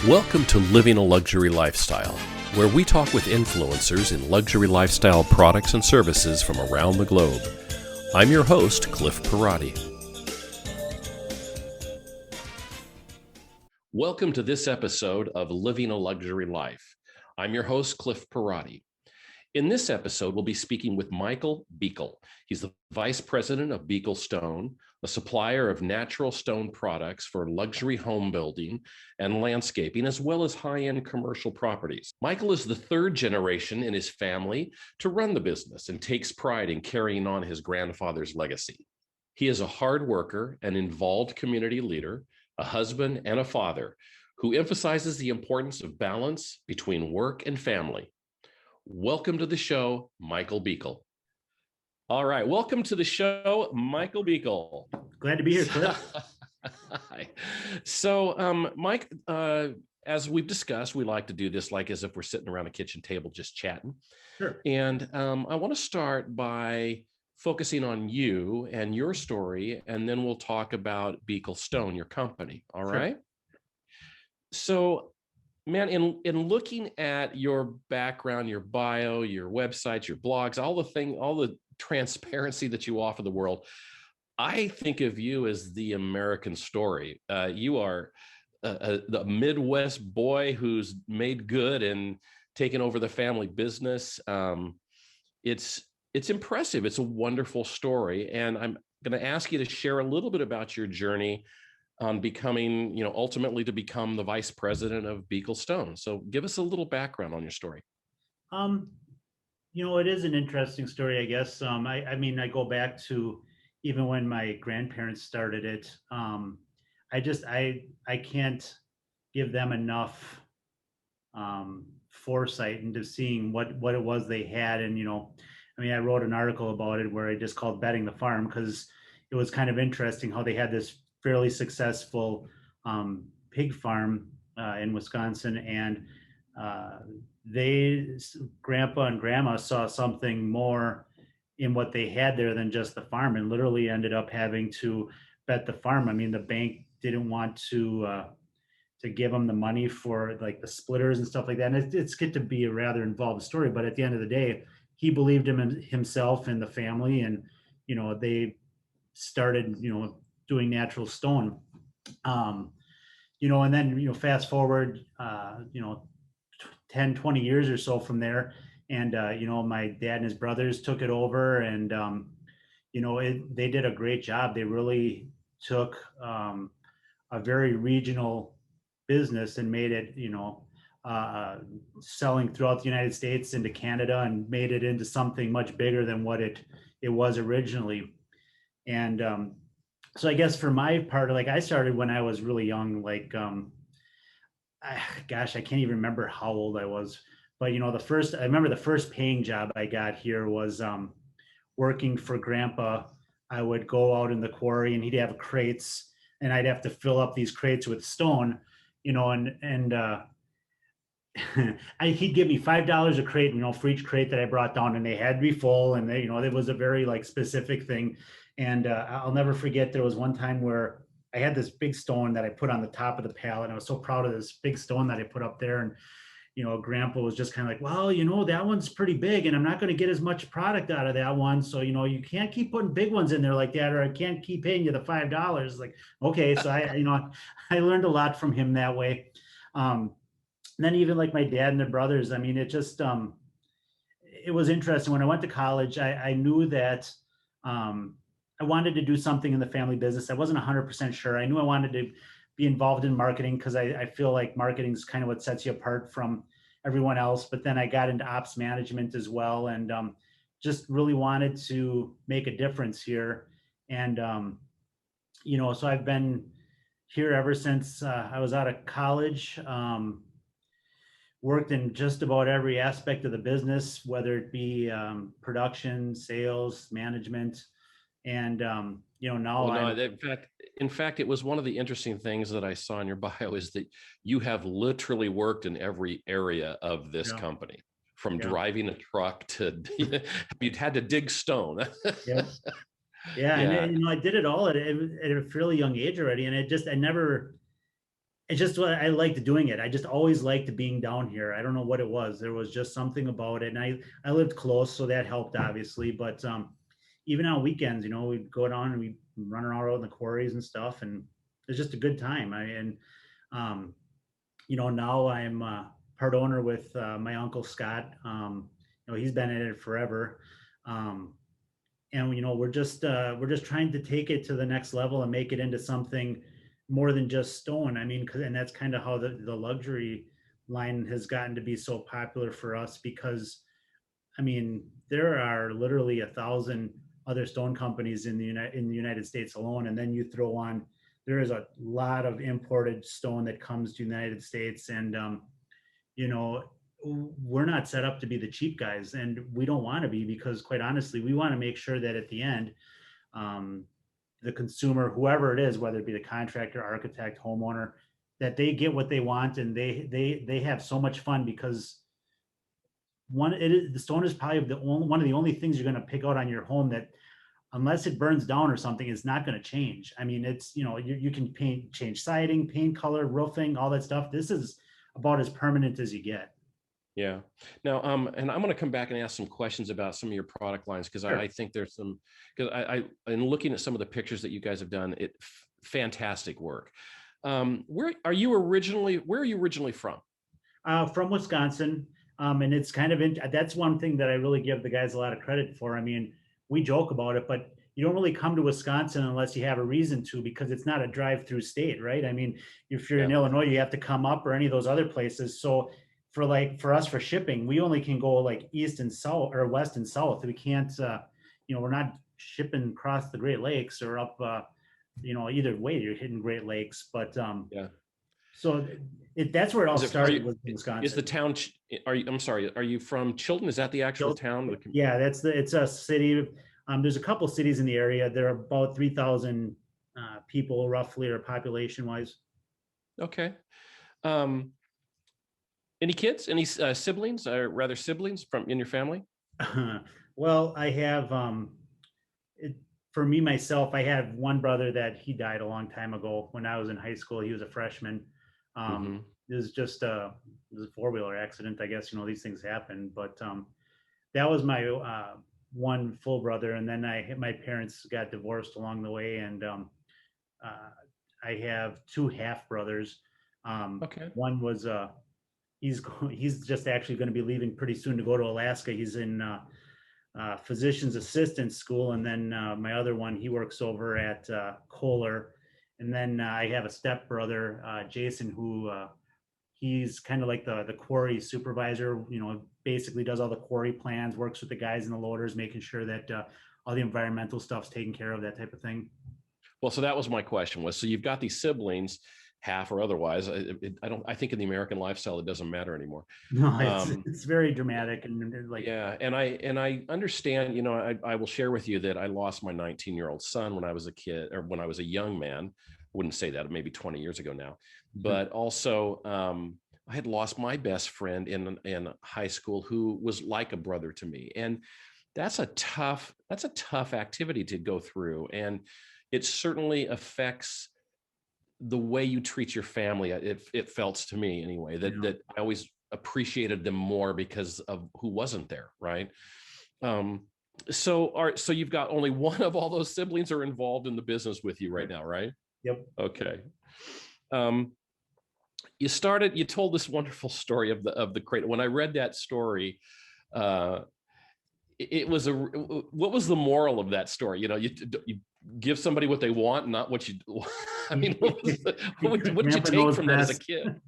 Welcome to Living a Luxury Lifestyle, where we talk with influencers in luxury lifestyle products and services from around the globe. I'm your host, Cliff Perotti. Welcome to this episode of Living a Luxury Life. I'm your host, Cliff Perotti. In this episode, we'll be speaking with Biekel. He's the Vice President of Buechel Stone, a supplier of natural stone products for luxury home building and landscaping, as well as high-end commercial properties. Biekel is the third generation in his family to run the business and takes pride in carrying on his grandfather's legacy. He is a hard worker, an involved community leader, a husband, and a father who emphasizes the importance of balance between work and family. Welcome to the show, Biekel. All right, welcome to the show, Biekel. Glad to be here, Cliff. Hi. So, Mike, as we've discussed, we like to do this like as if we're sitting around a kitchen table just chatting. Sure. And I want to start by focusing on you and your story, and then we'll talk about Buechel Stone, your company. All right. So, man, in looking at your background, your bio, your websites, your blogs, all the transparency that you offer the world, I think of you as the American story. You are the Midwest boy who's made good and taken over the family business. It's impressive. It's a wonderful story. And I'm going to ask you to share a little bit about your journey on becoming, ultimately to become the vice president of Buechel Stone. So give us a little background on your story. It is an interesting story, I guess. I go back to even when my grandparents started it. I can't give them enough foresight into seeing what it was they had. And, I wrote an article about it where I just called Betting the Farm, because it was kind of interesting how they had this fairly successful pig farm in Wisconsin, and grandpa and grandma saw something more in what they had there than just the farm, and literally ended up having to bet the farm. The bank didn't want to give them the money for like the splitters and stuff like that. And it's get to be a rather involved story, but at the end of the day, he believed in himself and the family, and they started doing natural stone. And then fast forward 10, 20 years or so from there, and my dad and his brothers took it over, and they did a great job. They really took a very regional business and made it selling throughout the United States into Canada, and made it into something much bigger than what it was originally. And so I guess for my part, like, I started when I was really young, like, I can't even remember how old I was, but I remember the first paying job I got here was working for grandpa. I would go out in the quarry, and he'd have crates, and I'd have to fill up these crates with stone, and he'd give me $5 a crate, for each crate that I brought down, and they had to be full, and it was a very like specific thing. And I'll never forget, there was one time where I had this big stone that I put on the top of the pallet, and I was so proud of this big stone that I put up there. And, grandpa was just kind of like, well, that one's pretty big, and I'm not going to get as much product out of that one. So, you can't keep putting big ones in there like that, or I can't keep paying you the $5. Like, okay. So I learned a lot from him that way. And then even like my dad and their brothers, it just, it was interesting. When I went to college, I knew that, I wanted to do something in the family business. I wasn't 100% sure. I knew I wanted to be involved in marketing, because I feel like marketing is kind of what sets you apart from everyone else. But then I got into ops management as well, and just really wanted to make a difference here. And, so I've been here ever since I was out of college. Worked in just about every aspect of the business, whether it be production, sales, management. And now in fact, it was one of the interesting things that I saw in your bio is that you have literally worked in every area of this company, from driving a truck to you'd had to dig stone. And I did it all at a fairly young age already, and I never it's just what I liked doing it. I just always liked being down here. I don't know what it was. There was just something about it. And I lived close, so that helped obviously. But even on weekends, we'd go down and we'd run around in the quarries and stuff. And it's just a good time. Um, now I'm part owner with my uncle Scott. He's been in it forever. Um, and we're just trying to take it to the next level and make it into something more than just stone. I mean, and that's kind of how the luxury line has gotten to be so popular for us, because I mean, there are literally 1,000 other stone companies in the United States alone, and then you throw on, there is a lot of imported stone that comes to the United States. And you know, we're not set up to be the cheap guys, and we don't want to be, because quite honestly, we want to make sure that at the end, um, the consumer, whoever it is, whether it be the contractor, architect, homeowner, that they get what they want, and they have so much fun, because the stone is probably one of the only things you're going to pick out on your home that, unless it burns down or something, is not going to change. I mean, it's, you can change siding, paint color, roofing, all that stuff. This is about as permanent as you get. Yeah. Now, and I'm going to come back and ask some questions about some of your product lines, because Sure. I think there's some, because in looking at some of the pictures that you guys have done, fantastic work. Where are you originally from? From Wisconsin. And it's kind of, that's one thing that I really give the guys a lot of credit for. I mean, we joke about it, but you don't really come to Wisconsin unless you have a reason to, because it's not a drive-through state, right? I mean, if you're in Illinois, you have to come up, or any of those other places. So for us, for shipping, we only can go like east and south, or west and south. We can't, we're not shipping across the Great Lakes, or up, either way you're hitting Great Lakes. But Yeah. so that's where it all started, was in Is the Wisconsin. town, I'm sorry, are you from Chilton? Is that the actual town? Yeah, it's a city. There's a couple cities in the area. There are about 3,000 people roughly, or population wise. Okay. Um, any kids, any siblings, or rather siblings in your family? Well, I have, for me, myself, I had one brother that he died a long time ago when I was in high school. He was a freshman. Mm-hmm. It was just it was a four-wheeler accident, I guess. These things happen. But that was my one full brother. And then my parents got divorced along the way. And I have two half brothers. Okay. One was he's just actually going to be leaving pretty soon to go to Alaska. He's in physician's assistant school. And then my other one, he works over at Kohler. And then I have a step brother, Jason, who he's kind of like the quarry supervisor, basically does all the quarry plans, works with the guys in the loaders, making sure that all the environmental stuff's taken care of, that type of thing. Well, so that was my question, so you've got these siblings, half or otherwise. I think in the American lifestyle, it doesn't matter anymore. No, it's very dramatic, and like, yeah. And I understand, I will share with you that I lost my 19-year-old son when I was a kid, or when I was a young man. I wouldn't say that, maybe 20 years ago now, but also I had lost my best friend in high school, who was like a brother to me. And that's a tough activity to go through. And it certainly affects the way you treat your family. It felt to me anyway, that I always appreciated them more because of who wasn't there. Right. So you've got only one of all those siblings are involved in the business with you right now, right? Yep. Okay. You told this wonderful story of the crate. When I read that story, it was what was the moral of that story? You give somebody what they want, not what you. I mean, what did you take from that as a kid?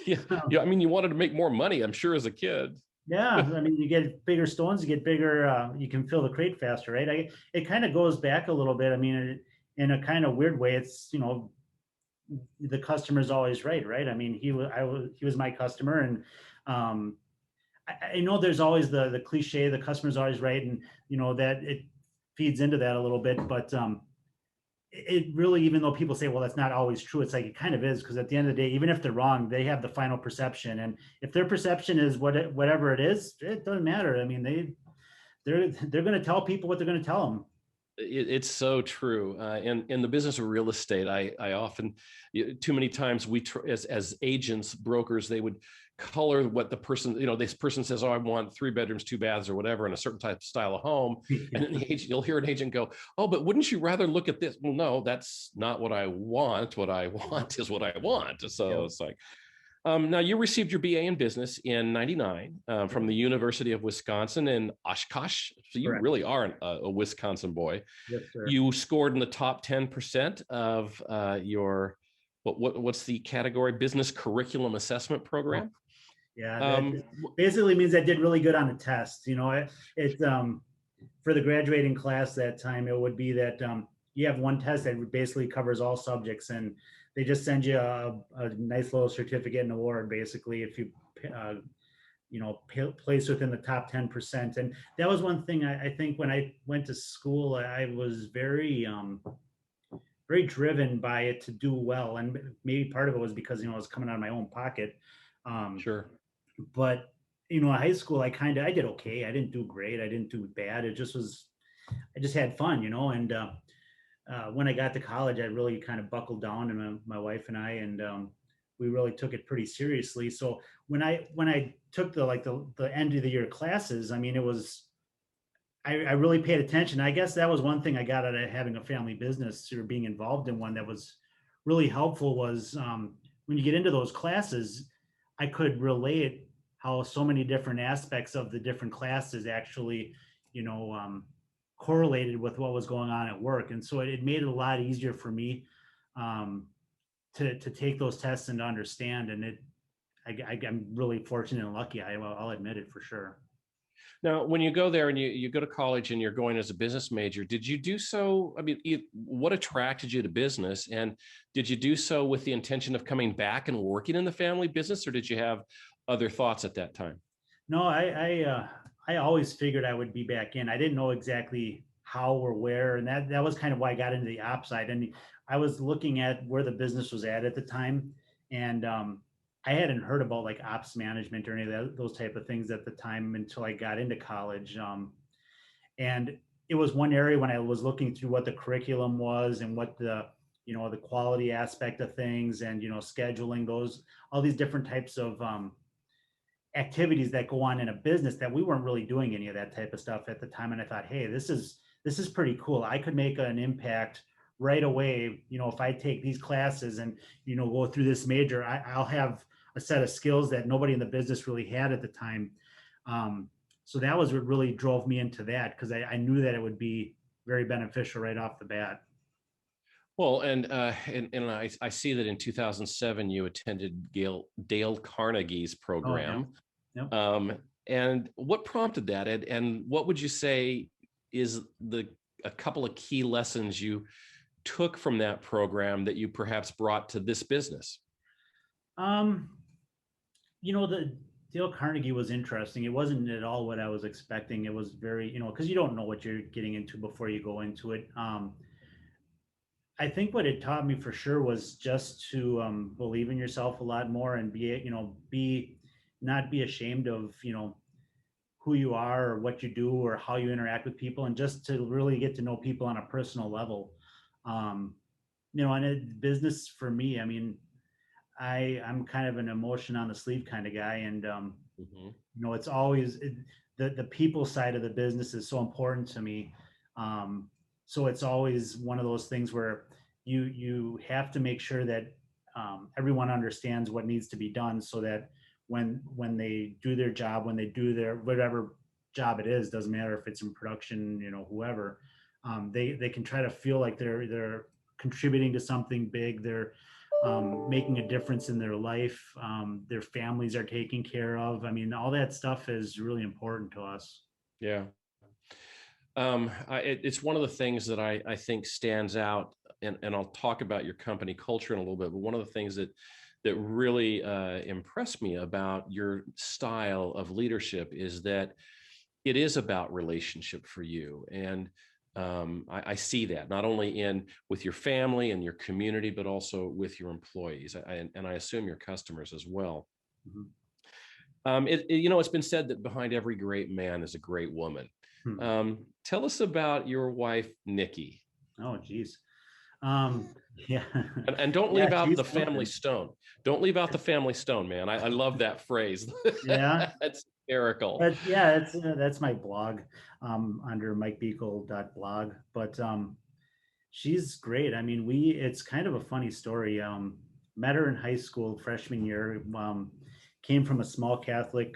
Yeah. I mean, you wanted to make more money, I'm sure, as a kid. Yeah, I mean, you get bigger stones, you get bigger, you can fill the crate faster, right? It kind of goes back a little bit. I mean, in a kind of weird way, it's, the customer's always right? I mean, he was my customer, and I know there's always the cliche, the customer's always right, and that it feeds into that a little bit. But it really, even though people say, well, that's not always true, it's like, it kind of is, because at the end of the day, even if they're wrong, they have the final perception. And if their perception is whatever it is, it doesn't matter. I mean, they're going to tell people what they're going to tell them. It's so true. In the business of real estate, I often, too many times as agents, brokers, they would color what the person, this person says, oh, I want 3 bedrooms, 2 baths or whatever in a certain type of style of home. And then the agent, you'll hear an agent go, oh, but wouldn't you rather look at this? Well, no, that's not what I want. What I want is what I want. So it's like, now, you received your BA in business in '99 from the University of Wisconsin in Oshkosh. So you Correct. really are a Wisconsin boy. Yes, sir. You scored in the top 10% of your, what's the category? Business Curriculum Assessment Oh, Program. yeah, that Um, basically means I did really good on the test. It for the graduating class that time, it would be that you have one test that basically covers all subjects, and they just send you a nice little certificate and award, basically, if you uh, place within the top 10%. And that was one thing I think when I went to school, I was very driven by it to do well, and maybe part of it was because I was coming out of my own pocket. Um, sure. but in high school, I did okay. I didn't do great. I didn't do bad. I just had fun, and when I got to college, I really kind of buckled down, and my wife and I, and we really took it pretty seriously. So when I took the end of the year classes, I mean, I really paid attention. I guess that was one thing I got out of having a family business or being involved in one that was really helpful was when you get into those classes, I could relate how so many different aspects of the different classes actually, you know, um, correlated with what was going on at work. And so it made it a lot easier for me um, to take those tests and to understand. And I'm really fortunate and lucky. I'll admit it for sure. Now, when you go there and you go to college and you're going as a business major, did you do so? I mean, what attracted you to business? And did you do so with the intention of coming back and working in the family business, or did you have other thoughts at that time? No, I always figured I would be back in. I didn't know exactly how or where, and that was kind of why I got into the ops side. And I was looking at where the business was at the time, and I hadn't heard about like ops management or any of those type of things at the time until I got into college. And it was one area when I was looking through what the curriculum was and what the quality aspect of things, and scheduling those all these different types of activities that go on in a business, that we weren't really doing any of that type of stuff at the time. And I thought, hey, this is pretty cool. I could make an impact right away. If I take these classes and go through this major, I'll have a set of skills that nobody in the business really had at the time. So that was what really drove me into that, because I knew that it would be very beneficial right off the bat. Well, and I see that in 2007 you attended Dale Carnegie's Oh yeah. program. Yep. And what prompted that? And what would you say is a couple of key lessons you took from that program that you perhaps brought to this business? Um, the Dale Carnegie was interesting. It wasn't at all what I was expecting. It was very, because you don't know what you're getting into before you go into it. I think what it taught me for sure was just to believe in yourself a lot more, and be not be ashamed of who you are or what you do or how you interact with people, and just to really get to know people on a personal level. Um, and business for me, I mean, I'm kind of an emotion on the sleeve kind of guy, and Mhm. it's always the people side of the business is so important to me. So it's always one of those things where you have to make sure that everyone understands what needs to be done, so that when they do their job, when they do their whatever job it is, doesn't matter if it's in production, whoever, they can try to feel like they're contributing to something big. They're making a difference in their life. Their families are taken care of. I mean, all that stuff is really important to us. Yeah. It's one of the things that I think stands out, and I'll talk about your company culture in a little bit, but one of the things that really impressed me about your style of leadership is that it is about relationship for you. And I see that not only with your family and your community, but also with your employees, and I assume your customers as well. Mhm. It's been said that behind every great man is a great woman. Hmm. Tell us about your wife, Nikki. Oh, geez. Um, yeah. And don't Yeah, leave out she's the family something. stone. Don't leave out the family stone, man. I love that phrase. Yeah. That's hysterical. But yeah, that's my blog under mikebeakel.blog. But she's great. I mean, it's kind of a funny story. Met her in high school, freshman year. Came from a small Catholic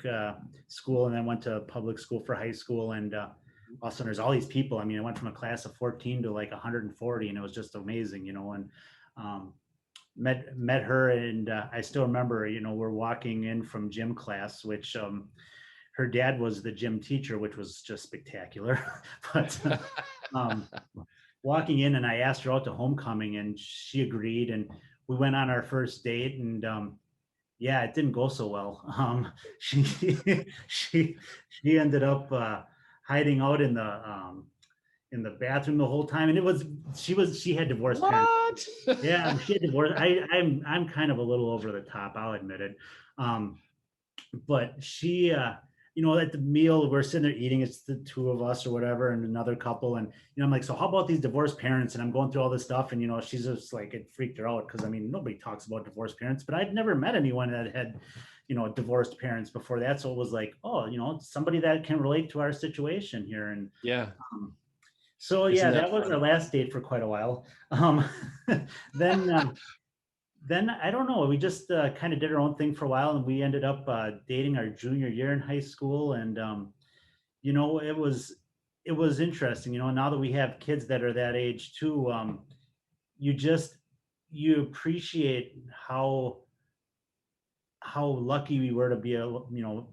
school and then went to public school for high school. And all of a sudden, there's all these people. I mean, I went from a class of 14 to like 140, and it was just amazing, you know. And um, met her, and I still remember, you know, we're walking in from gym class, which her dad was the gym teacher, which was just spectacular. But um, walking in, and I asked her out to homecoming, and she agreed, and we went on our first date, and yeah, it didn't go so well. She she she ended up hiding out in the bathroom the whole time, and she had divorced parents. What? Yeah, she had divorced. I'm kind of a little over the top, I'll admit it. Um, but she you know, at the meal we're sitting there eating, it's the two of us or whatever and another couple, and you know, I'm like, so how about these divorced parents? And I'm going through all this stuff, and you know, she's just like, it freaked her out because I mean, nobody talks about divorced parents, but I'd never met anyone that had, you know, divorced parents before that, so it was like, oh, you know, somebody that can relate to our situation here. And Yeah. um, so Isn't yeah, that that was our funny? last date for quite a while. um, then then I don't know. We just kind of did our own thing for a while, and we ended up dating our junior year in high school. And you know, it was interesting. You know, now that we have kids that are that age too, you just you appreciate how lucky we were to be you know,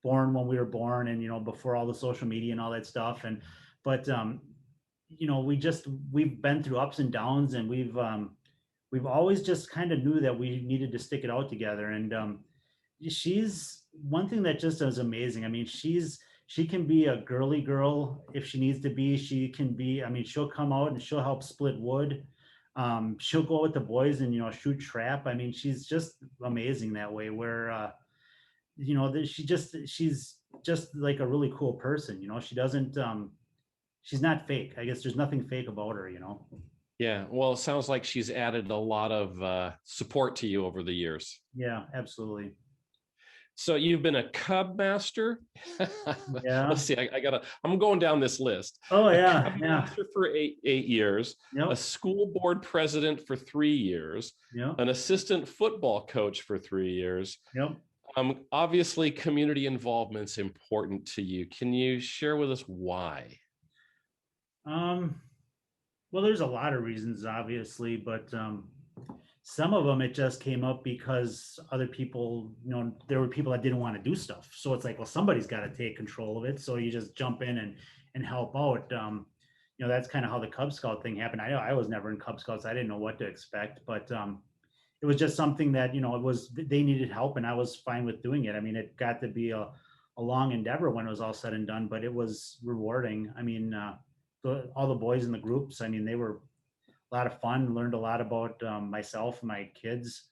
born when we were born, and you know, before all the social media and all that stuff. And but you know, we've been through ups and downs, and we've always just kind of knew that we needed to stick it out together. And she's one thing that just is amazing. I mean, she can be a girly girl if she needs to be. She can be, I mean, she'll come out and she'll help split wood. She'll go with the boys and, you know, shoot trap. I mean, she's just amazing that way, where you know, she's just like a really cool person. You know, she doesn't she's not fake. I guess there's nothing fake about her, you know. Yeah. Well, it sounds like she's added a lot of support to you over the years. Yeah, absolutely. So you've been a Cub master. Yeah. Let's see. I'm going down this list. Oh A yeah, Cub yeah. master for eight years, a Yep. school board president for 3 years, Yep. an assistant football coach for 3 years. Yep. Obviously, community involvement's important to you. Can you share with us why? Um, well, there's a lot of reasons, obviously, but some of them it just came up because other people, you know, there were people that didn't want to do stuff. So it's like, well, somebody's got to take control of it. So you just jump in and help out. You know, that's kind of how the Cub Scout thing happened. I was never in Cub Scouts. I didn't know what to expect, but it was just something that, you know, it was, they needed help, and I was fine with doing it. I mean, it got to be a long endeavor when it was all said and done, but it was rewarding. I mean, all the boys in the groups, I mean, they were a lot of fun, learned a lot about myself, my kids.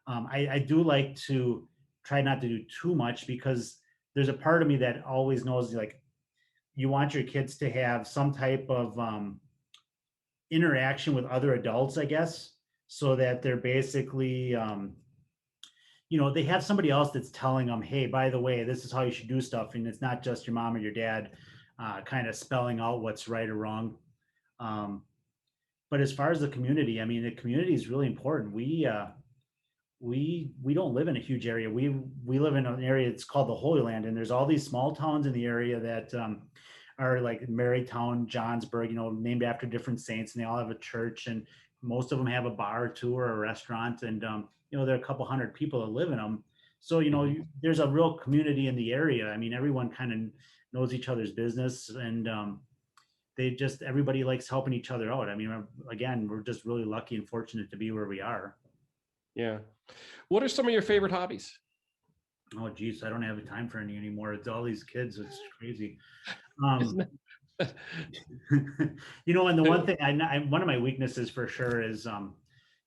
I do like to try not to do too much, because there's a part of me that always knows, like, you want your kids to have some type of interaction with other adults, I guess, so that they're basically, you know, they have somebody else that's telling them, hey, by the way, this is how you should do stuff. And it's not just your mom or your dad kind of spelling out what's right or wrong. Um, but as far as the community, I mean, the community is really important. We don't live in a huge area. We live in an area that's called the Holy Land, and there's all these small towns in the area that are like Marytown, Johnsburg, you know, named after different saints, and they all have a church, and most of them have a bar or two or a restaurant, and you know, there are a couple hundred people that live in them. So you know, Mhm. there's a real community in the area. I mean, everyone kind of knows each other's business, and everybody likes helping each other out. I mean, again, we're just really lucky and fortunate to be where we are. Yeah. What are some of your favorite hobbies? Oh, geez, I don't have the time for any anymore. It's all these kids. It's crazy. Um, Isn't it? you know, and the one thing one of my weaknesses for sure is,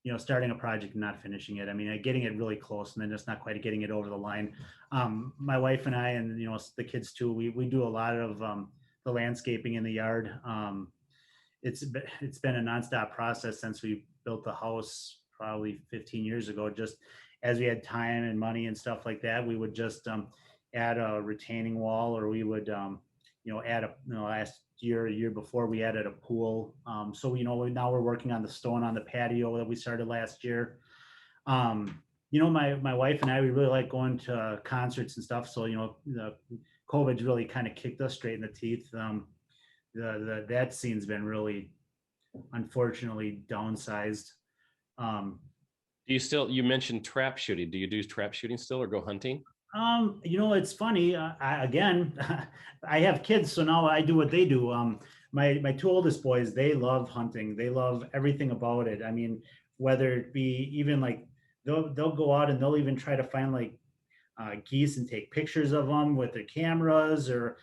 you know, starting a project and not finishing it. I mean, getting it really close and then just not quite getting it over the line. My wife and I, and you know, the kids too, we do a lot of the landscaping in the yard. It's been a nonstop process since we built the house probably 15 years ago. Just as we had time and money and stuff like that, we would just add a retaining wall, or we would add last year, a year before, we added a pool. So now we're working on the stone on the patio that we started last year. My wife and I, we really like going to concerts and stuff. So the COVID's really kind of kicked us straight in the teeth. That scene's been really, unfortunately, downsized. Do you mentioned trap shooting. Do you do trap shooting still, or go hunting? It's funny. Again, I have kids, so now I do what they do. My two oldest boys, they love hunting. They love everything about it. I mean, whether it be even like they'll go out and they'll even try to find like geese and take pictures of them with their cameras, or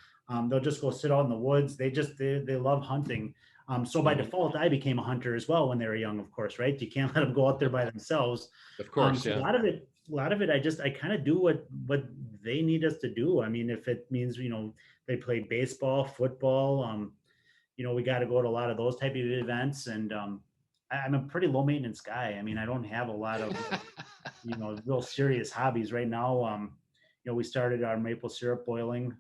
they'll just go sit out in the woods. They love hunting. So by default, I became a hunter as well when they were young, of course, right? You can't let them go out there by themselves. Of course, So yeah. a lot of it, I kind of do what they need us to do. I mean, if it means, they play baseball, football, we got to go to a lot of those type of events. And I'm a pretty low maintenance guy. I mean, I don't have a lot of, real serious hobbies right now. We started our maple syrup boiling.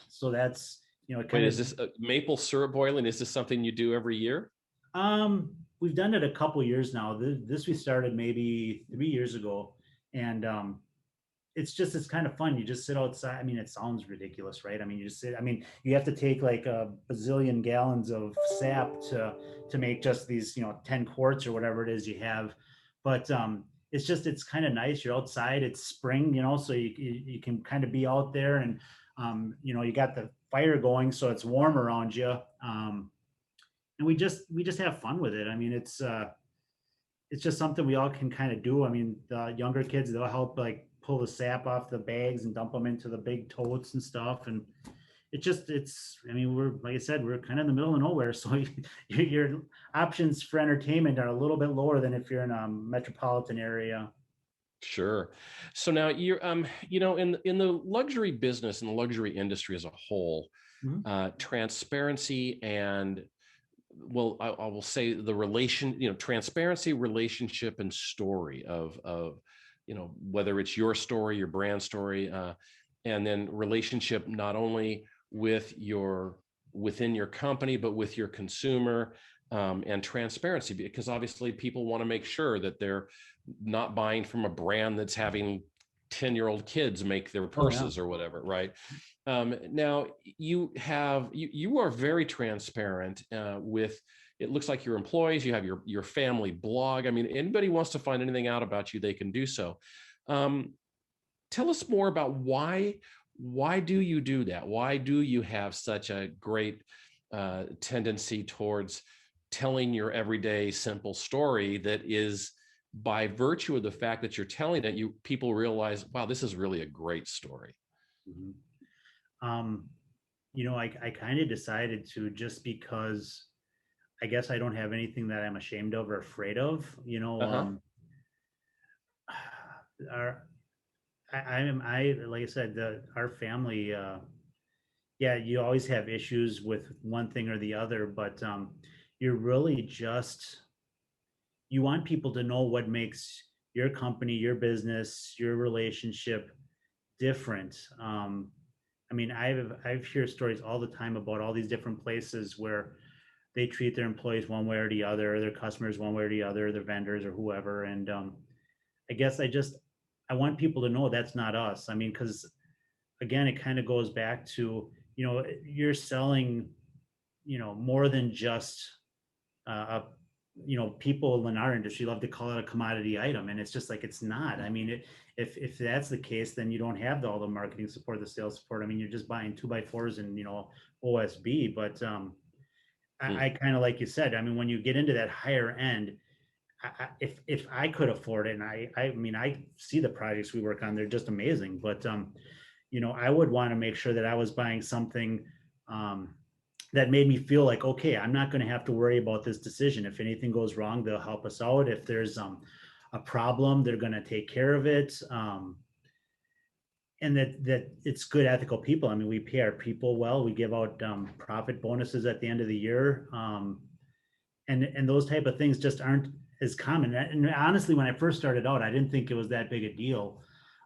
So that's, Wait, is this maple syrup boiling? Is this something you do every year? We've done it a couple years now. This we started maybe 3 years ago, and it's kind of fun. You just sit outside. I mean, it sounds ridiculous, right? I mean, you just sit. I mean, you have to take like a bazillion gallons of sap to make just these 10 quarts or whatever it is you have, but it's kind of nice. You're outside. It's spring, so you can kind of be out there, and you got the fire going, so it's warm around you. And we just have fun with it. I mean, it's just something we all can kind of do. I mean, the younger kids, they'll help like pull the sap off the bags and dump them into the big totes and stuff. And I mean, we're, like I said, we're kind of in the middle of nowhere. So your options for entertainment are a little bit lower than if you're in a metropolitan area. Sure. So now you're, in the luxury business and the luxury industry as a whole, transparency and, well, I will say the transparency, relationship, and story of whether it's your story, your brand story, and then relationship not only within your company, but with your consumer, and transparency, because obviously people want to make sure that they're not buying from a brand that's having 10-year-old kids make their purses or whatever, right? Now you are very transparent with, it looks like your employees, you have your family blog. I mean, anybody wants to find anything out about you, they can do so. Tell us more about why do you do that? Why do you have such a great tendency towards telling your everyday simple story that is, by virtue of the fact that you're telling it, people realize, wow, this is really a great story. Mm-hmm. I kind of decided to, just because I guess I don't have anything that I'm ashamed of or afraid of, like I said, our family, you always have issues with one thing or the other, but you're really you want people to know what makes your company, your business, your relationship different. I mean, I've heard stories all the time about all these different places where they treat their employees one way or the other, their customers one way or the other, their vendors or whoever. And I guess I want people to know that's not us. I mean, because again, it kind of goes back to, you're selling, more than just people in our industry love to call it a commodity item, and it's just like, it's not. I mean, if that's the case, then you don't have all the marketing support, the sales support. I mean, you're just buying 2x4s and OSB. But I kind of, like you said, I mean, when you get into that higher end, if I could afford it, and I mean, I see the projects we work on, they're just amazing. But I would want to make sure that I was buying something that made me feel like, okay, I'm not going to have to worry about this decision. If anything goes wrong, they'll help us out. If there's a problem, they're going to take care of it. and that it's good ethical people. I mean, we pay our people well. We give out profit bonuses at the end of the year, and those type of things just aren't as common. And honestly, when I first started out, I didn't think it was that big a deal.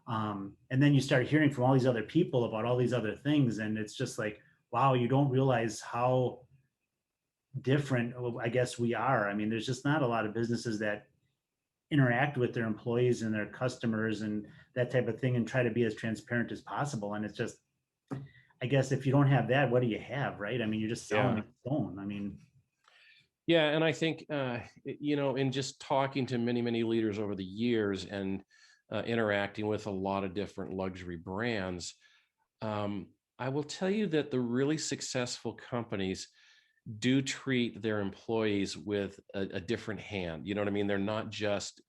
And then you start hearing from all these other people about all these other things, and it's just like, wow, you don't realize how different, I guess, we are. I mean, there's just not a lot of businesses that interact with their employees and their customers and that type of thing and try to be as transparent as possible. And it's just, I guess, if you don't have that, what do you have, right? I mean, you're just selling Yeah. a phone. I mean, Yeah, and I think in just talking to many, many leaders over the years and interacting with a lot of different luxury brands, um, I will tell you that the really successful companies do treat their employees with a different hand. You know what I mean? They're not just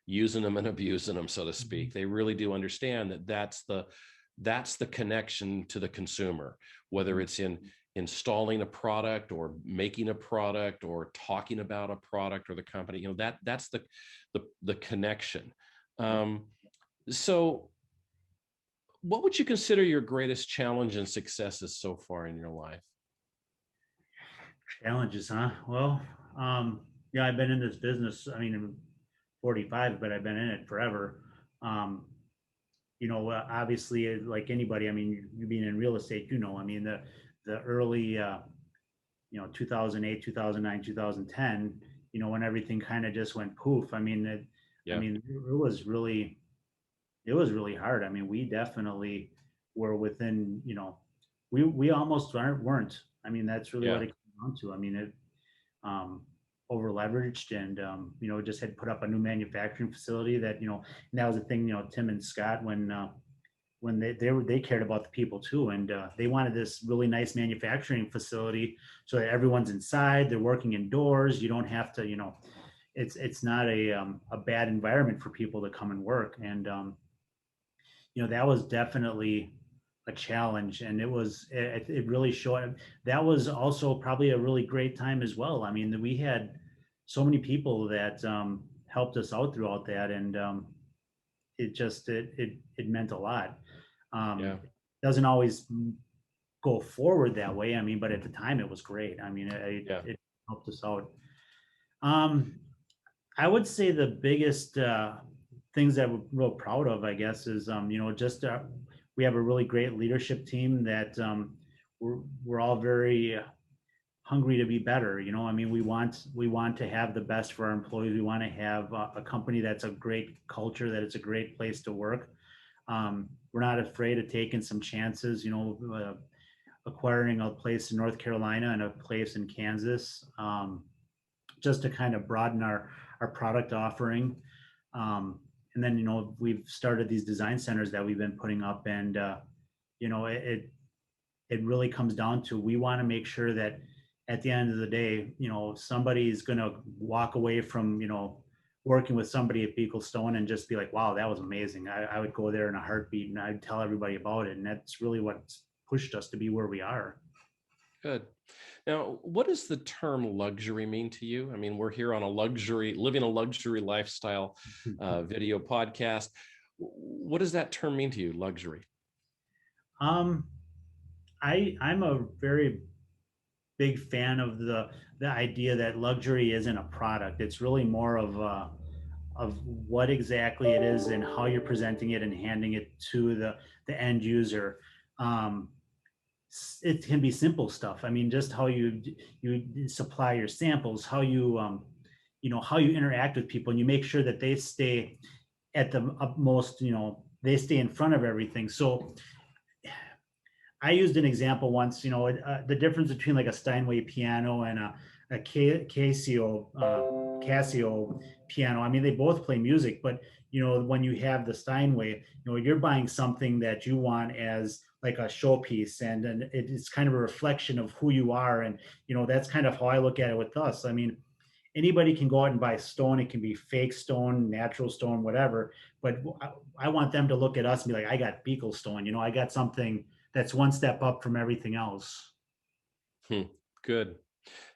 using them and abusing them, so to speak. They really do understand that that's the connection to the consumer, whether it's in installing a product or making a product or talking about a product or the company. That's the connection. Um, so what would you consider your greatest challenge and successes so far in your life? challenges, huh? Well, yeah, I've been in this business. I mean, I'm 45, but I've been in it forever. Um, obviously, like anybody, I mean, you being in real estate, I mean, the early, 2008, 2009, 2010, when everything kind of just went poof. I Yeah. mean, it was really hard. I mean, we definitely were within, we almost weren't. I mean, that's really what Yeah. it came down to. I mean, it um, over leveraged and, just had put up a new manufacturing facility that, and that was the thing, Tim and Scott, when they cared about the people too, and they wanted this really nice manufacturing facility so that everyone's inside, they're working indoors. You don't have to, it's not a bad environment for people to come and work. And that was definitely a challenge, and it really showed. That was also probably a really great time as well. I mean, we had so many people that helped us out throughout that, and it meant a lot. Yeah. Doesn't always go forward that way. I mean, but at the time it was great. I mean, Yeah. it helped us out. Um, I would say the biggest things that we're real proud of, I guess, is just we have a really great leadership team that we're all very hungry to be better. I mean, we want to have the best for our employees. We want to have a company that's a great culture, that it's a great place to work. We're not afraid of taking some chances. Acquiring a place in North Carolina and a place in Kansas, just to kind of broaden our product offering. And then we've started these design centers that we've been putting up, and it really comes down to, we want to make sure that at the end of the day, somebody's going to walk away from working with somebody at Buechel Stone and just be like, wow, that was amazing. I would go there in a heartbeat, and I'd tell everybody about it. And that's really what's pushed us to be where we are. Good. Now, what does the term luxury mean to you? I mean, we're here on living a luxury lifestyle video podcast. What does that term mean to you, luxury? um, I'm a very big fan of the idea that luxury isn't a product. It's really more of what exactly it is and how you're presenting it and handing it to the end user. Um, it can be simple stuff. I mean, just how you supply your samples, how how you interact with people, and you make sure that they stay at the utmost. They stay in front of everything. So I used an example once. The difference between like a Steinway piano and a Casio piano. I mean, they both play music, but when you have the Steinway, you're buying something that you want as like a showpiece, and it's kind of a reflection of who you are. And that's kind of how I look at it with us. I mean, anybody can go out and buy stone. It can be fake stone, natural stone, whatever. But I want them to look at us and be like, I got Biekel stone. I got something that's one step up from everything else. Good.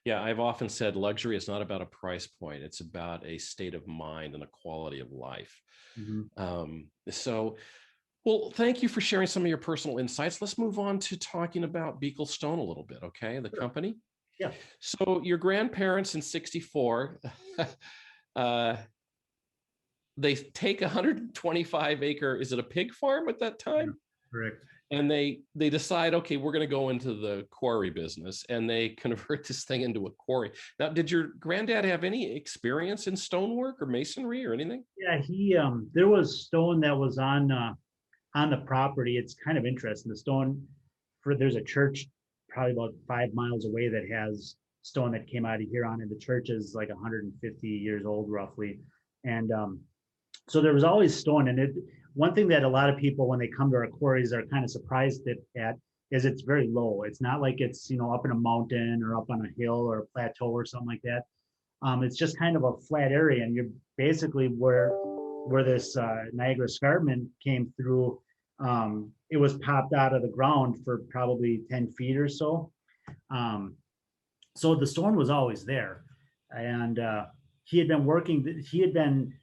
Yeah, I've often said luxury is not about a price point. It's about a state of mind and a quality of life. Mm-hmm. So Well, thank you for sharing some of your personal insights. Let's move on to talking about Buechel Stone a little bit, okay? The Sure. company. Yeah. So your grandparents in 64, uh, they take a 125 acre, is it a pig farm at that Yeah. time? Correct. And they decide, okay, we're going to go into the quarry business, and they convert this thing into a quarry. Now, did your granddad have any experience in stonework or masonry or anything? Yeah, he there was stone that was on the property. It's kind of interesting. The stone for there's a church probably about 5 miles away that has stone that came out of Huron, and the church is like 150 years old roughly. And so there was always stone. And one thing that a lot of people when they come to our quarries are kind of surprised at is it's very low. It's not like it's up in a mountain or up on a hill or a plateau or something like that. It's just kind of a flat area, and you're basically where this Niagara Escarpment came through. It was popped out of the ground for probably 10 feet or so. Um, so the stone was always there, and he had been working. He had been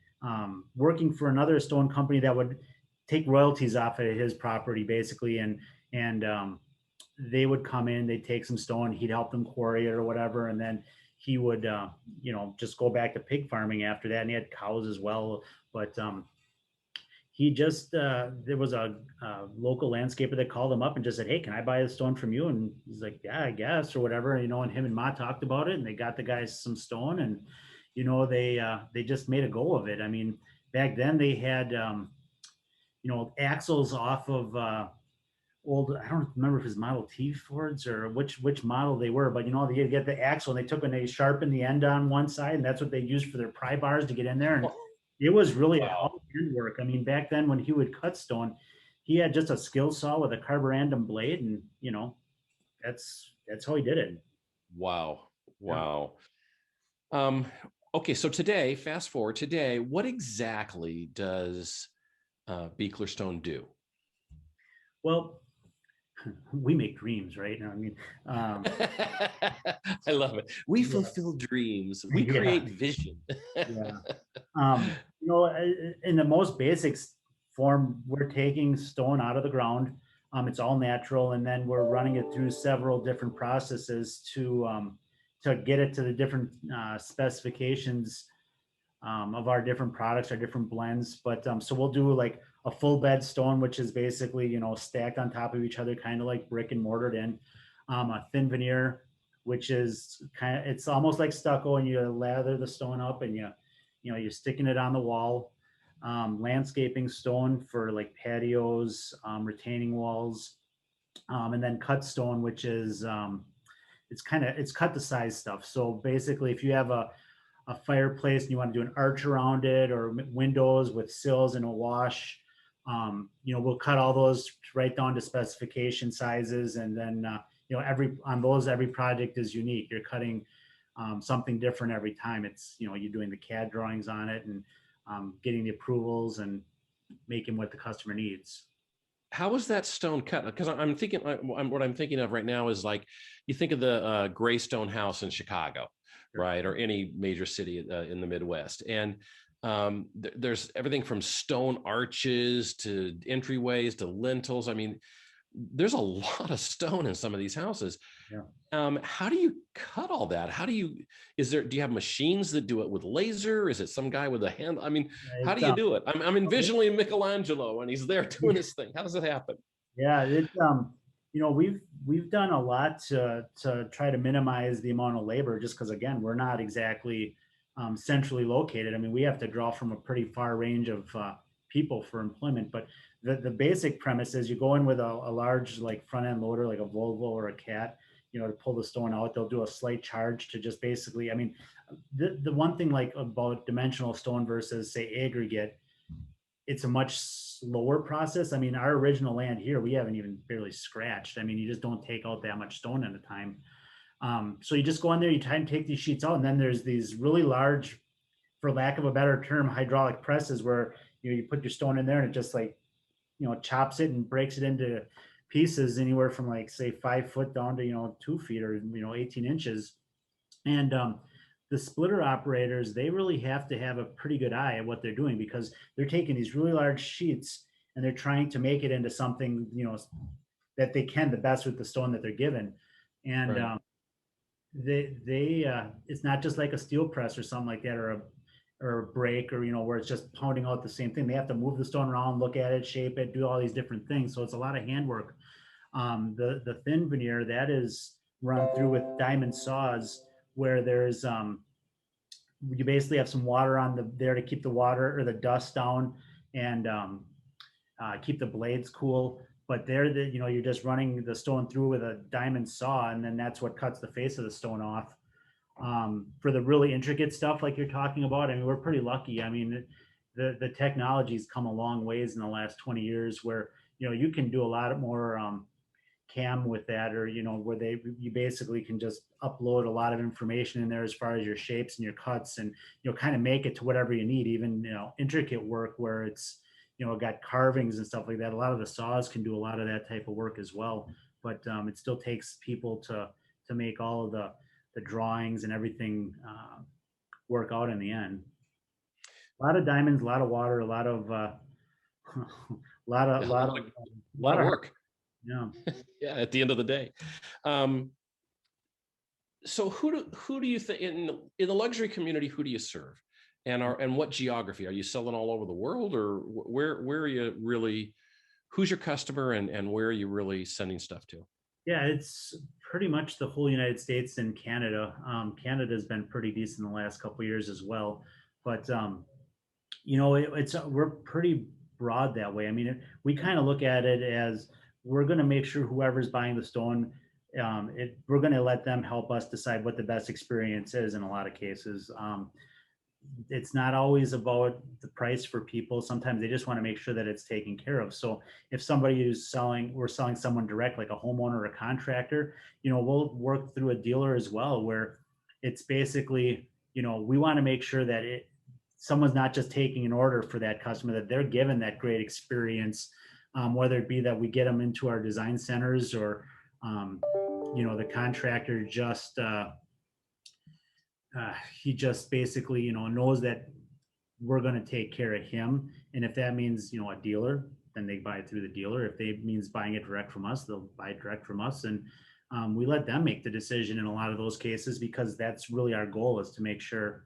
working for another stone company that would take royalties off of his property, basically, and they would come in, they'd take some stone, he'd help them quarry it or whatever, and then he would, just go back to pig farming after that. And he had cows as well, but he just there was a local landscaper that called him up and just said, "Hey, can I buy a stone from you?" And he's like, "Yeah, I guess," or whatever. And him and Ma talked about it, and they got the guys some stone, and they just made a go of it. I mean, back then they had axles off of old, I don't remember if it's Model T Fords or which model they were, but they get the axle and they took and they sharpened the end on one side, and that's what they used for their pry bars to get in there. And Oh, it was really wow. all hand work. I mean, back then when he would cut stone, he had just a skill saw with a carborundum blade, and that's how he did it. Wow. Yeah. Wow. Um, okay, so today, fast forward today, what exactly does Buechler Stone do? Well, we make dreams, right? I mean, um, I love it. We yeah, fulfill dreams. We yeah, create vision. yeah. In the most basic form, we're taking stone out of the ground. It's all natural, and then we're running it through several different processes to get it to the different specifications of our different products, our different blends. But so we'll do like a full bed stone, which is basically stacked on top of each other, kind of like brick and mortared in. A thin veneer, which is it's almost like stucco, and you lather the stone up, and you're sticking it on the wall. Landscaping stone for like patios, retaining walls, and then cut stone, which is it's cut to size stuff. So basically, if you have a fireplace and you want to do an arch around it, or windows with sills and a wash, we'll cut all those right down to specification sizes. And then every project is unique. You're cutting something different every time. It's you're doing the CAD drawings on it, and getting the approvals and making what the customer needs. How was that stone cut? Because I'm thinking, what I'm thinking of right now is like, you think of the gray stone house in Chicago, Sure. right, or any major city in the Midwest, and there's everything from stone arches to entryways to lintels. I mean, there's a lot of stone in some of these houses. Yeah. How do you cut all that? Do you have machines that do it with laser? Is it some guy with a hand? I mean, how do It's you do it? I'm envisioning Michelangelo and he's there doing his thing. How does it happen? Yeah, we've done a lot to try to minimize the amount of labor, just because again, we're not exactly centrally located. I mean, we have to draw from a pretty far range of people for employment. But the basic premise is you go in with a large like front end loader, like a Volvo or a Cat, to pull the stone out. They'll do a slight charge to just basically, I mean, the one thing like about dimensional stone versus say aggregate, it's a much slower process. I mean, our original land here, we haven't even barely scratched. I mean, you just don't take out that much stone at a time. So you just go in there, you try and take these sheets out, and then there's these really large, for lack of a better term, hydraulic presses where you put your stone in there and it just like chops it and breaks it into pieces anywhere from like say 5 foot down to 2 feet or 18 inches. And the splitter operators, they really have to have a pretty good eye at what they're doing, because they're taking these really large sheets and they're trying to make it into something, that they can the best with the stone that they're given. And Right. it's not just like a steel press or something like that, or a brake, or where it's just pounding out the same thing. They have to move the stone around, look at it, shape it, do all these different things. So it's a lot of handwork. The thin veneer, that is run through with diamond saws, where there's you basically have some water on there to keep the water or the dust down, and keep the blades cool. But you're just running the stone through with a diamond saw, and then that's what cuts the face of the stone off. For the really intricate stuff like you're talking about, I mean, we're pretty lucky. I mean, the technology's come a long ways in the last 20 years, where you can do a lot more cam with that, or where you basically can just upload a lot of information in there as far as your shapes and your cuts, and kind of make it to whatever you need. Even intricate work where it's got carvings and stuff like that. A lot of the saws can do a lot of that type of work as well, but it still takes people to make all of the drawings and everything work out in the end. A lot of diamonds, a lot of water, a lot of lot of Yeah, lot a of lot of work. yeah. Yeah, at the end of the day. So who do you think in the luxury community, who do you serve? And what geography? Are you selling all over the world, or where are you really, who's your customer, and where are you really sending stuff to? Yeah, it's pretty much the whole United States and Canada. Canada's been pretty decent the last couple of years as well, but we're pretty broad that way. I mean, we kind of look at it as we're going to make sure whoever's buying the stone, we're going to let them help us decide what the best experience is in a lot of cases. It's not always about the price for people. Sometimes they just want to make sure that it's taken care of. So if somebody we're selling someone direct, like a homeowner or a contractor, we'll work through a dealer as well, where it's basically, we want to make sure that someone's not just taking an order for that customer, that they're given that great experience, whether it be that we get them into our design centers, or, the contractor just, he just basically, knows that we're going to take care of him. And if that means, a dealer, then they buy it through the dealer. If they means buying it direct from us, they'll buy it direct from us. And we let them make the decision in a lot of those cases, because that's really our goal, is to make sure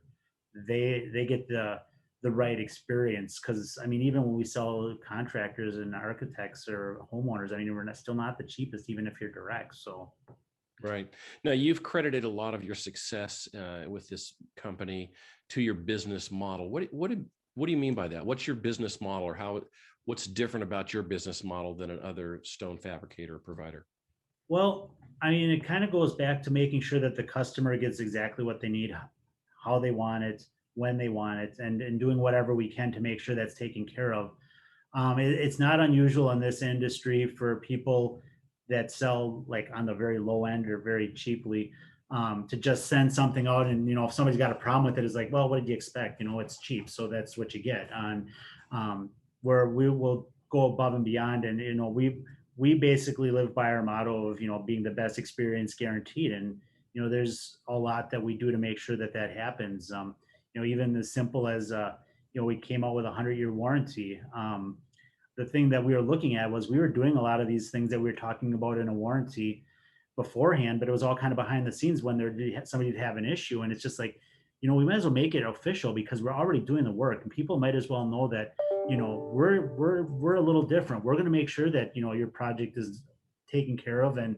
they get the right experience. Because I mean, even when we sell contractors and architects or homeowners, I mean, we're still not the cheapest, even if you're direct. So Right. Now, you've credited a lot of your success with this company to your business model. What do you mean by that? What's your business model, or what's different about your business model than another stone fabricator or provider? well, I mean, it kind of goes back to making sure that the customer gets exactly what they need, how they want it, when they want it, and doing whatever we can to make sure that's taken care of. It's not unusual in this industry for people that sell like on the very low end or very cheaply, to just send something out, and if somebody's got a problem with it, it's like, well, what did you expect? It's cheap, so that's what you get. On where we will go above and beyond, and we basically live by our motto of being the best experience guaranteed, and there's a lot that we do to make sure that that happens. Even as simple as we came out with a 100-year warranty. The thing that we were looking at was we were doing a lot of these things that we were talking about in a warranty beforehand, but it was all kind of behind the scenes when somebody would have an issue. And it's just like, we might as well make it official, because we're already doing the work, and people might as well know that, we're a little different. We're going to make sure that, your project is taken care of, and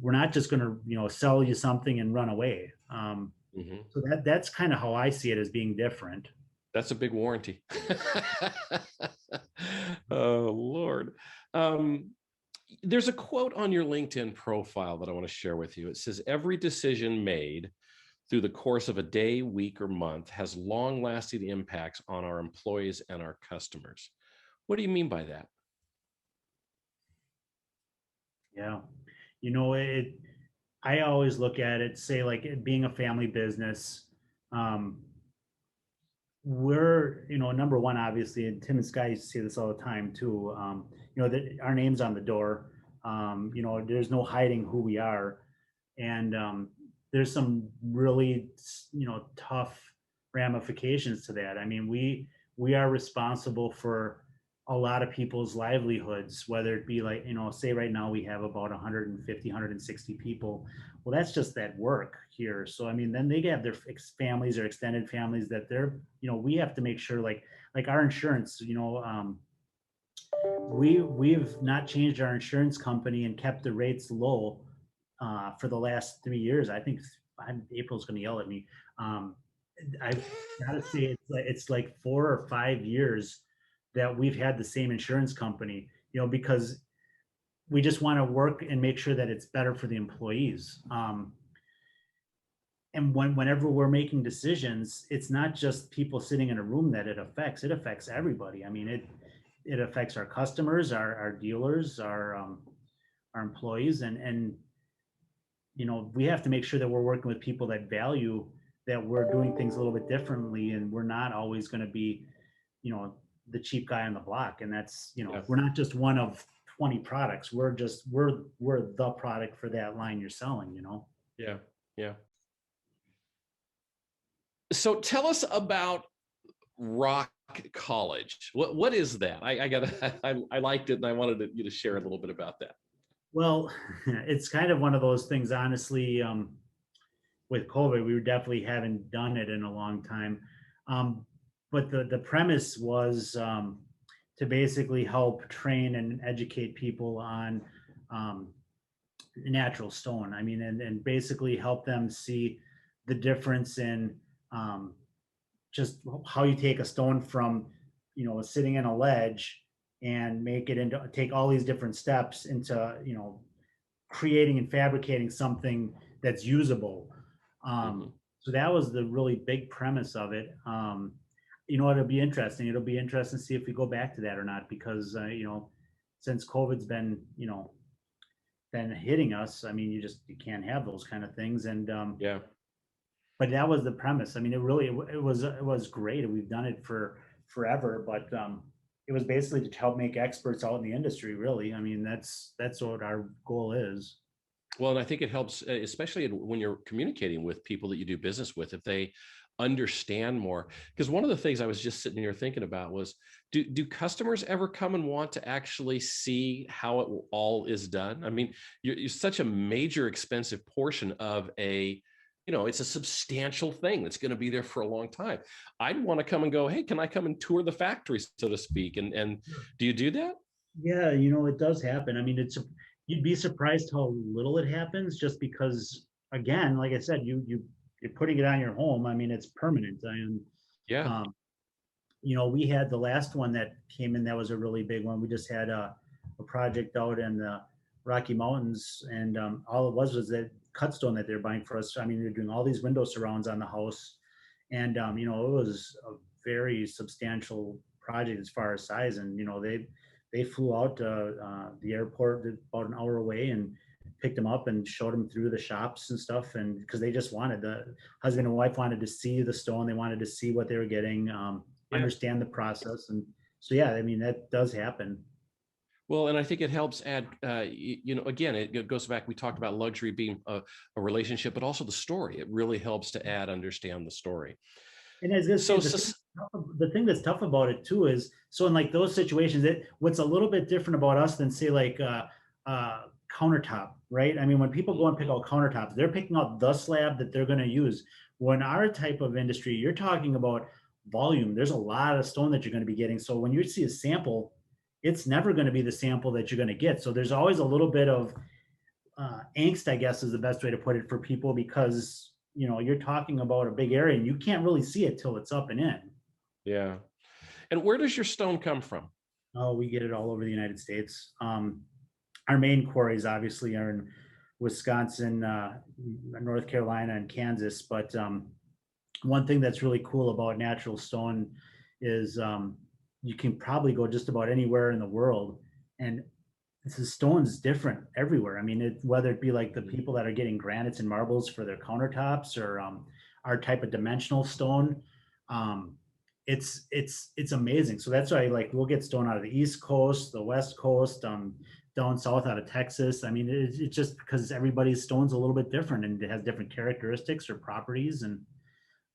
we're not just going to, sell you something and run away. Mhm. So that's kind of how I see it, as being different. That's a big warranty. Oh, Lord. Um, there's a quote on your LinkedIn profile that I want to share with you. It says, "Every decision made through the course of a day, week, or month has long-lasting impacts on our employees and our customers." What do you mean by that? Yeah. It, I always look at it, say, like it being a family business. Um, we're, number one, obviously, and Tim and Sky used to say this all the time too. That our name's on the door. There's no hiding who we are. And there's some really, tough ramifications to that. I mean, we are responsible for a lot of people's livelihoods, whether it be like, you know, say right now we have about 150, 160 people. Well, that's just that work here. So, I mean, then they have their families or extended families that they're, you know, we have to make sure like our insurance, you know, we've not changed our insurance company and kept the rates low for the last 3 years. I think April's going to yell at me. Um, I've got to say it's like 4 or 5 years that we've had the same insurance company, you know, because we just want to work and make sure that it's better for the employees. And whenever we're making decisions, it's not just people sitting in a room that it affects. It affects everybody. I mean, it affects our customers, our dealers, our employees, and you know, we have to make sure that we're working with people that value that we're doing things a little bit differently, and we're not always going to be, you know, the cheap guy on the block. And that's, you know, Yeah. we're not just one of 20 products. We're the product for that line you're selling, you know. Yeah. Yeah. So tell us about Rock College. What is that? I gotta I liked it and I wanted you to share a little bit about that. Well, it's kind of one of those things, honestly. With COVID, we definitely haven't done it in a long time. Um, but the premise was to basically help train and educate people on um, natural stone. I mean, and basically help them see the difference in um, just how you take a stone from, you know, sitting in a ledge and make it into, take all these different steps into, you know, creating and fabricating something that's usable. Mhm. So that was the really big premise of it. You know, it'll be interesting. It'll be interesting to see if we go back to that or not, because you know, since COVID's been, you know, been hitting us, I mean, you can't have those kind of things. And Yeah. but that was the premise. I mean, it was great. We've done it for forever, but it was basically to help make experts out in the industry. Really, I mean, that's what our goal is. Well, and I think it helps, especially when you're communicating with people that you do business with, if they understand more. Because one of the things I was just sitting here thinking about was, do customers ever come and want to actually see how it all is done? I mean, you're such a major expensive portion of a, you know, it's a substantial thing that's going to be there for a long time. I'd want to come and go, hey, can I come and tour the factory, so to speak? And do you do that? Yeah, you know, it does happen. I mean, you'd be surprised how little it happens, just because, again, like I said, you're putting it on your home. I mean, it's permanent. And Yeah. um, you know, we had the last one that came in, that was a really big one. We just had a project out in the Rocky Mountains, and all it was that cut stone that they're buying for us. I mean, they're doing all these window surrounds on the house, and you know, it was a very substantial project as far as size. And you know, they flew out to the airport about an hour away and picked them up and showed them through the shops and stuff. And because they just wanted, the husband and wife wanted to see the stone, they wanted to see what they were getting, Yeah. understand the process. And so, yeah, I mean, that does happen. Well, and I think it helps add, you know, again, it goes back. We talked about luxury being a relationship, but also the story. It really helps to understand the story. And I was gonna say, So, the thing that's tough about it too is, so in like those situations, that what's a little bit different about us than say like countertop, right? I mean, when people go and pick out countertops, they're picking out the slab that they're going to use. When our type of industry, you're talking about volume. There's a lot of stone that you're going to be getting. So when you see a sample, it's never going to be the sample that you're going to get. So there's always a little bit of angst, I guess is the best way to put it for people, because you know, you're talking about a big area and you can't really see it till it's up and in. yeah. And where does your stone come from? Oh, we get it all over the United States. Our main quarries obviously are in Wisconsin, North Carolina, and Kansas. But one thing that's really cool about natural stone is you can probably go just about anywhere in the world, and the stone's different everywhere. I mean, whether it be like the people that are getting granites and marbles for their countertops, or our type of dimensional stone. Um, it's amazing. So that's why, like, we'll get stone out of the East Coast, the West Coast, down south out of Texas. I mean, it's just because everybody's stone's a little bit different and it has different characteristics or properties. And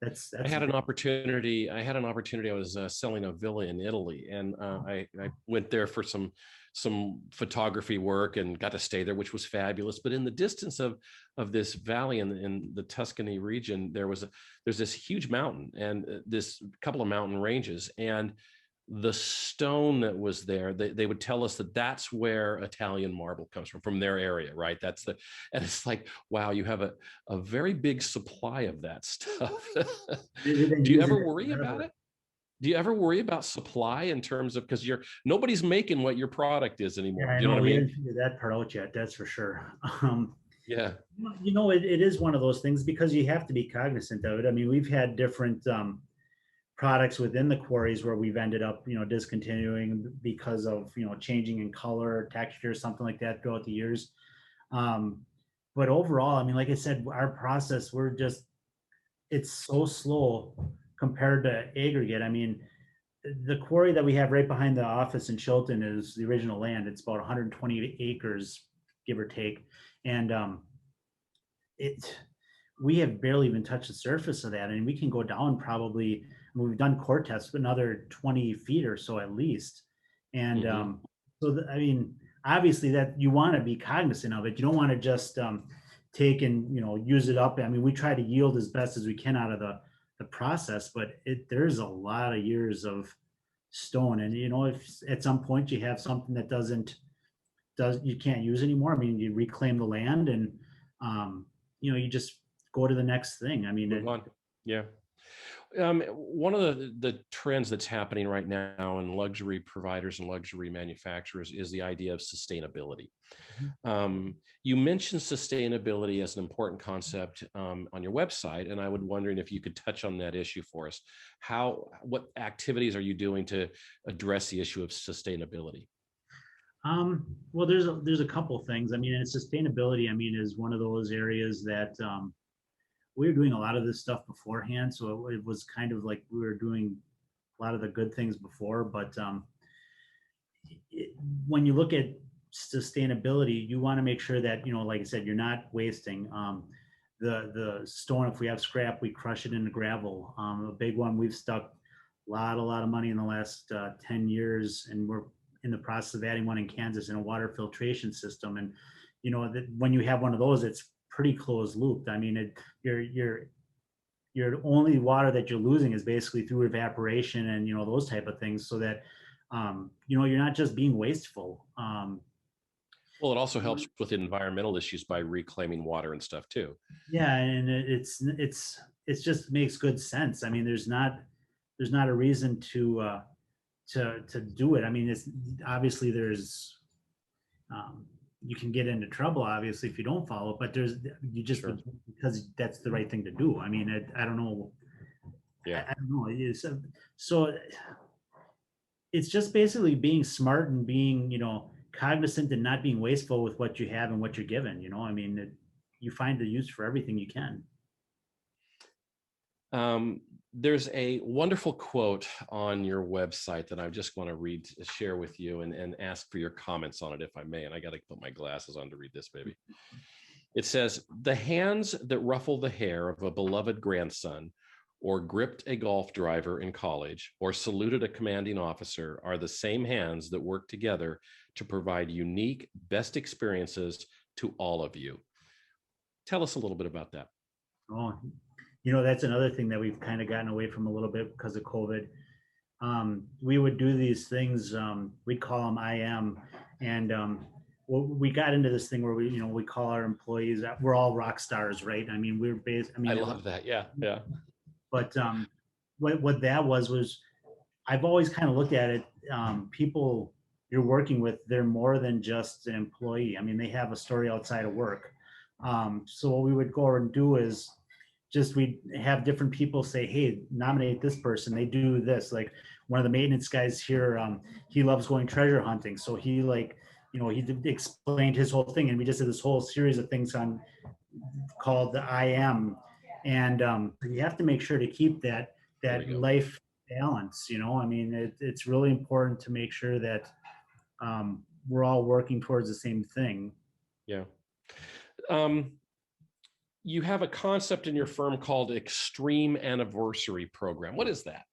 I that's had an opportunity. I was selling a villa in Italy, and I went there for some photography work and got to stay there, which was fabulous. But in the distance of this valley in the Tuscany region, there's this huge mountain and this couple of mountain ranges, and the stone that was there, they would tell us that that's where Italian marble comes from their area, right? And it's like, wow, you have a very big supply of that stuff. they've been Do you using ever it worry about forever. it? Do you ever worry about supply in terms of, because nobody's making what your product is Yeah, anymore? I Do you know know what I we mean? haven't figured that part out yet. That's for sure. Yeah. It is one of those things because you have to be cognizant of it. I mean, we've had different products within the quarries where we've ended up, discontinuing because of, changing in color, texture, something like that throughout the years. Um, but overall, I mean, like I said, our process, it's so slow compared to aggregate. I mean, the quarry that we have right behind the office in Chilton is the original land. It's about 120 acres, give or take. And it we have barely even touched the surface of that. And we can go down probably, I mean, we've done core tests, but another 20 feet or so at least. And Hmm. I mean, obviously that you want to be cognizant of it. You don't want to just take and, use it up. I mean, we try to yield as best as we can out of the process, but there's a lot of years of stone. And, if at some point you have something that you can't use anymore, I mean, you reclaim the land and, you just go to the next thing. I mean, Move on. Yeah. One of the trends that's happening right now in luxury providers and luxury manufacturers is the idea of sustainability. You mentioned sustainability as an important concept on your website, and I would wondering if you could touch on that issue for us. What activities are you doing to address the issue of sustainability? well, there's a couple things. I mean, and sustainability, I mean, is one of those areas that we were doing a lot of this stuff beforehand. So it was kind of like we were doing a lot of the good things before. But it, when you look at sustainability, you want to make sure that, like I said, you're not wasting. The stone, if we have scrap, we crush it into gravel. A big one we've stuck a lot of money in the last 10 years, and we're in the process of adding one in Kansas in a water filtration system. And when you have one of those, it's pretty closed looped. I mean, your only water that you're losing is basically through evaporation and those type of things, so that you're not just being wasteful. Well, it also helps with environmental issues by reclaiming water and stuff too. Yeah, and it's just makes good sense. I mean, there's not a reason to do it. I mean, it's obviously there's you can get into trouble obviously if you don't follow it, but you just Sure. because that's the right thing to do. I mean, I don't know. Yeah. I don't know. So it's just basically being smart and being, cognizant and not being wasteful with what you have and what you're given. I mean, you find the use for everything you can. There's a wonderful quote on your website that I just want to share with you and ask for your comments on it, if I may. And I got to put my glasses on to read this, baby. It says, "The hands that ruffle the hair of a beloved grandson, or gripped a golf driver in college, or saluted a commanding officer are the same hands that work together to provide unique, best experiences to all of you." Tell us a little bit about that. Oh, that's another thing that we've kind of gotten away from a little bit because of COVID. We would do these things. We'd call them IM, and we got into this thing where we call our employees. We're all rock stars, right? I mean, we're based. I I mean, love that. Yeah. Yeah. but what that was I've always kind of looked at it. People you're working with, they're more than just an employee. I mean, they have a story outside of work. So what we would go and do is just we'd have different people say, "Hey, nominate this person. They do this." Like one of the maintenance guys here, he loves going treasure hunting, so he explained his whole thing, and we just did this whole series of things called the IM, and you have to make sure to keep that life balance. I mean, it's really important to make sure that we're all working towards the same thing. Yeah. Um, you have a concept in your firm called Extreme Anniversary Program. What is that?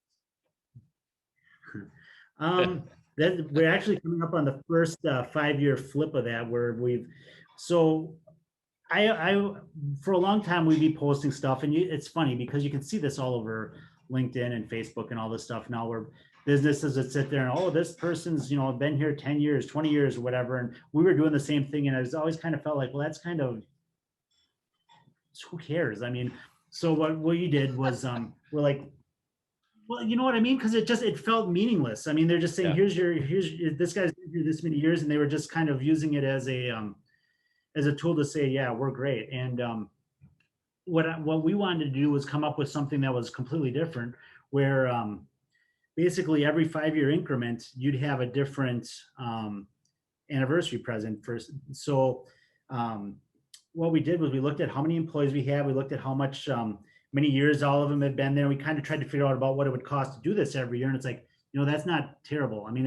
That we're actually coming up on the first 5-year flip of that, where I for a long time we'd be posting stuff, and it's funny because you can see this all over LinkedIn and Facebook and all this stuff now, where businesses that sit there and, oh, this person's been here 10 years, 20 years, or whatever, and we were doing the same thing, and I was always kind of felt like, well, that's kind of, who cares? I mean, so what we did was we're like, well, you know what I mean? Because it felt meaningless. I mean, they're just saying, here's this guy's been here this many years, and they were just kind of using it as a tool to say, yeah, we're great. And what we wanted to do was come up with something that was completely different, where basically every 5-year increment, you'd have a different anniversary present first. So what we did was we looked at how many employees we have. We looked at how much many years all of them had been there. We kind of tried to figure out about what it would cost to do this every year. And it's like, that's not terrible. I mean,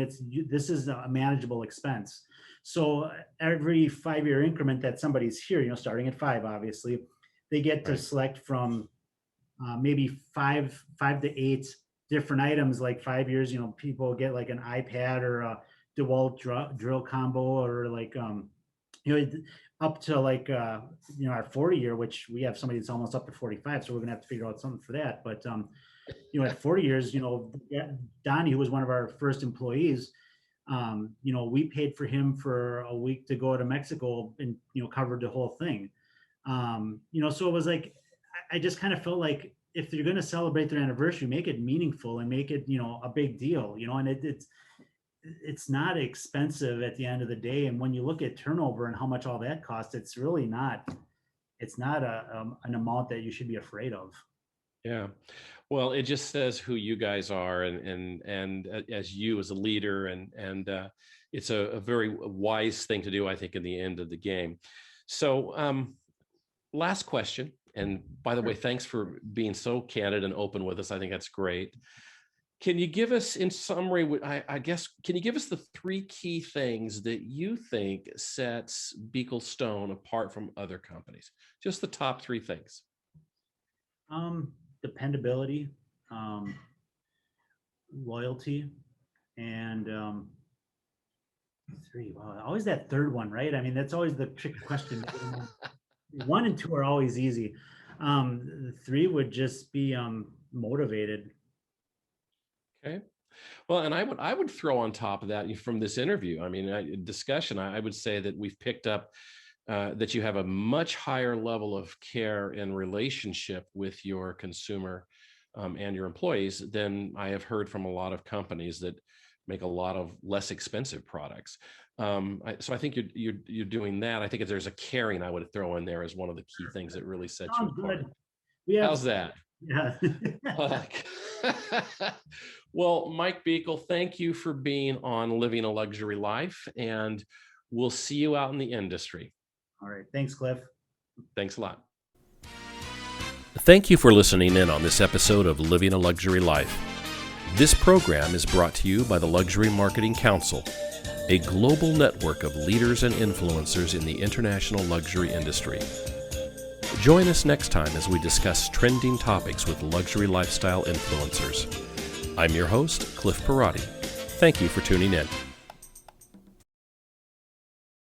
this is a manageable expense. So every 5-year increment that somebody's here, starting at 5, obviously, they get to select from maybe 5 to 8 different items. Like 5 years, people get like an iPad or a DeWalt drill combo, or like, up to like, our 40-year, which we have somebody that's almost up to 45. So we're going to have to figure out something for that. But, at 40 years, Donnie, who was one of our first employees, we paid for him for a week to go to Mexico and, covered the whole thing. So it was like, I just kind of felt like if you're going to celebrate their anniversary, make it meaningful and make it, a big deal, and it's not expensive at the end of the day. And when you look at turnover and how much all that costs, it's really not, an amount that you should be afraid of. Yeah. Well, it just says who you guys are and as you as a leader, and it's a very wise thing to do, I think, in the end of the game. So last question. And by the way, thanks for being so candid and open with us. I think that's great. Can you give us, in summary, I guess, can you give us the 3 key things that you think sets Buechel Stone apart from other companies? Just the top 3 things. Dependability, loyalty, and 3. Wow, always that third one, right? I mean, that's always the trick question. 1 and 2 are always easy. 3 would just be motivated. Okay. Well, and I would throw on top of that from this interview, discussion, I would say that we've picked up that you have a much higher level of care and relationship with your consumer and your employees than I have heard from a lot of companies that make a lot of less expensive products. So I think you're doing that. I think if there's a caring, I would throw in there as one of the key things that really sets you apart. How's that? Yeah. Well, Mike Biekel, thank you for being on Living a Luxury Life, and we'll see you out in the industry. All right. Thanks, Cliff. Thanks a lot. Thank you for listening in on this episode of Living a Luxury Life. This program is brought to you by the Luxury Marketing Council, a global network of leaders and influencers in the international luxury industry. Join us next time as we discuss trending topics with luxury lifestyle influencers. I'm your host, Cliff Perotti. Thank you for tuning in.